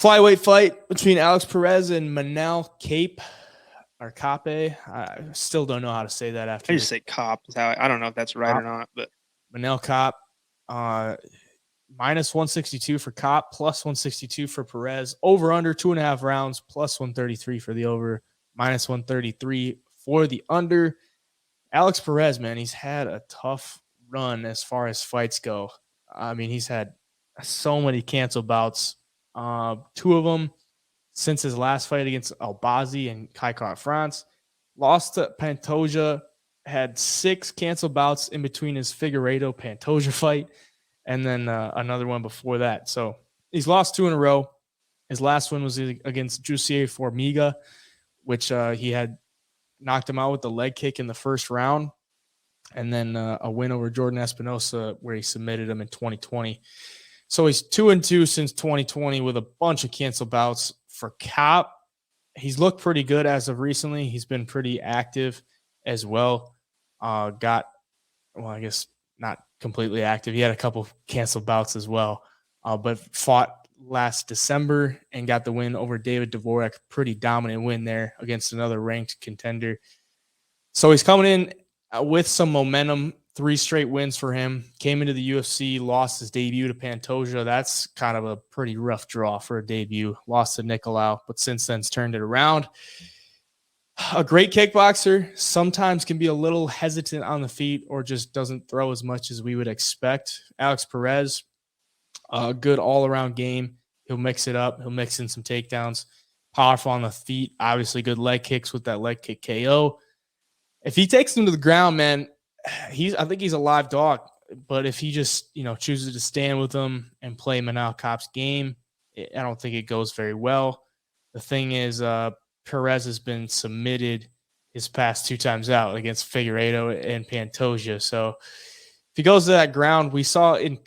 Flyweight fight between Alex Perez and Manel Kape or Kape. I still don't know how to say that after I just say cop. I don't know if that's right or not, but Manel Kape. Minus 162 for Kape, plus 162 for Perez. Over under 2.5 rounds, plus 133 for the over, minus 133 for the under. Alex Perez, man, he's had a tough run as far as fights go. I mean, he's had so many canceled bouts. Two of them since his last fight against Albazi and Kai France. Lost to Pantoja, had 6 canceled bouts in between his Figueiredo-Pantoja fight, and then another one before that. So he's lost 2 in a row. His last one was against Jussier Formiga, which he had knocked him out with the leg kick in the first round, and then a win over Jordan Espinosa where he submitted him in 2020. So he's 2-2 since 2020 with a bunch of canceled bouts. For Kape, he's looked pretty good as of recently. He's been pretty active as well. I guess not completely active. He had a couple canceled bouts as well, but fought last December and got the win over David Dvorak. Pretty dominant win there against another ranked contender. So he's coming in with some momentum. 3 straight wins for him. Came into the UFC, lost his debut to Pantoja. That's kind of a pretty rough draw for a debut. Lost to Nicolau, but since then's turned it around. A great kickboxer, sometimes can be a little hesitant on the feet or just doesn't throw as much as we would expect. Alex Perez, a good all-around game. He'll mix it up. He'll mix in some takedowns. Powerful on the feet. Obviously good leg kicks with that leg kick KO. If he takes him to the ground, man, I think he's a live dog. But if he just, chooses to stand with him and play Manel Kape's game, I don't think it goes very well. The thing is, Perez has been submitted his past 2 times out against Figueiredo and Pantoja. So if he goes to that ground, we saw in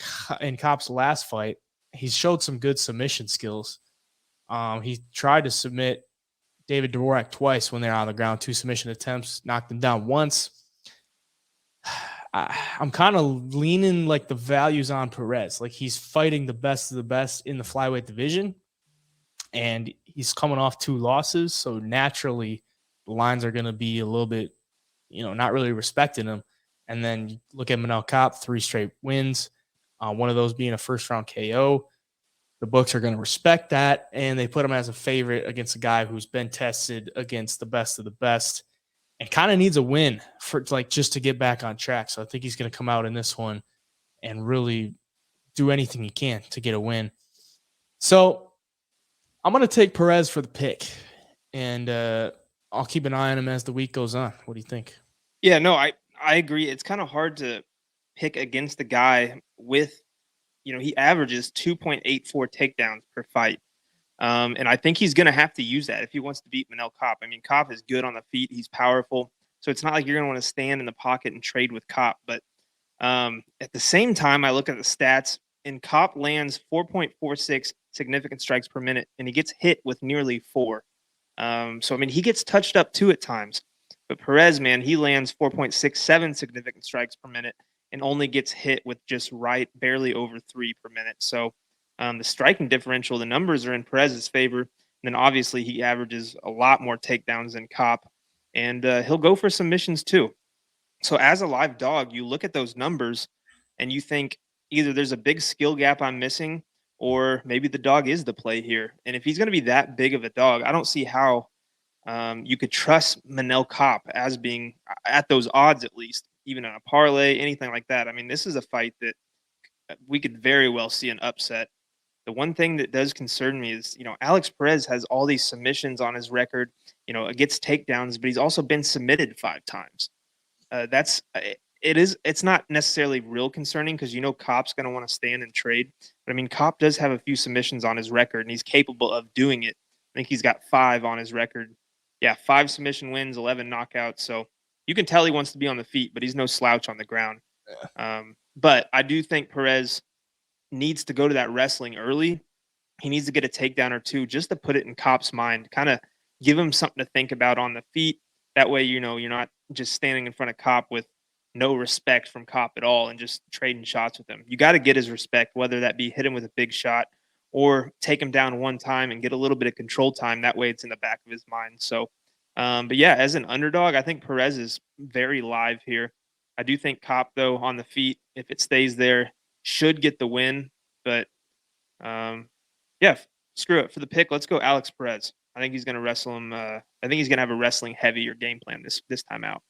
Kape's last fight, he showed some good submission skills. He tried to submit David Dvorak twice when they're on the ground, 2 submission attempts, knocked him down once. I'm kind of leaning like the values on Perez. Like he's fighting the best of the best in the flyweight division, and he's coming off 2 losses. So naturally, the lines are going to be a little bit, not really respecting him. And then you look at Manel Kape, 3 straight wins, one of those being a first-round KO. The books are going to respect that, and they put him as a favorite against a guy who's been tested against the best of the best and kind of needs a win for just to get back on track. So I think he's going to come out in this one and really do anything he can to get a win. So I'm going to take Perez for the pick, and I'll keep an eye on him as the week goes on. What do you think? Yeah, no, I agree. It's kind of hard to pick against the guy with, he averages 2.84 takedowns per fight. And I think he's going to have to use that if he wants to beat Manel Kape. I mean, Kape is good on the feet. He's powerful. So it's not like you're going to want to stand in the pocket and trade with Kape. But at the same time, I look at the stats, and Kape lands 4.46 significant strikes per minute, and he gets hit with nearly 4. So, I mean, he gets touched up too at times. But Perez, man, he lands 4.67 significant strikes per minute and only gets hit with just barely over 3 per minute. So the striking differential, the numbers are in Perez's favor. And then obviously he averages a lot more takedowns than Kape, and he'll go for submissions too. So as a live dog, you look at those numbers and you think either there's a big skill gap I'm missing, or maybe the dog is the play here. And if he's going to be that big of a dog, I don't see how you could trust Manel Kape as being at those odds, at least, even on a parlay, anything like that. I mean, this is a fight that we could very well see an upset. The one thing that does concern me is, Alex Perez has all these submissions on his record, gets takedowns, but he's also been submitted 5 times. It's not necessarily real concerning because, Kape's going to want to stand and trade. But I mean, Kape does have a few submissions on his record, and he's capable of doing it. I think he's got 5 on his record. Yeah, 5 submission wins, 11 knockouts. So you can tell he wants to be on the feet, but he's no slouch on the ground. Yeah. But I do think Perez needs to go to that wrestling early. He needs to get a takedown or 2 just to put it in Kape's mind, kind of give him something to think about on the feet. That way, you're not just standing in front of Kape with no respect from Kape at all and just trading shots with him. You got to get his respect, whether that be hit him with a big shot or take him down one time and get a little bit of control time. That way it's in the back of his mind. So, but yeah, as an underdog, I think Perez is very live here. I do think Kape, though, on the feet, if it stays there, should get the win. But yeah, screw it. For the pick, let's go Alex Perez. I think he's going to wrestle him. I think he's going to have a wrestling heavier game plan this time out.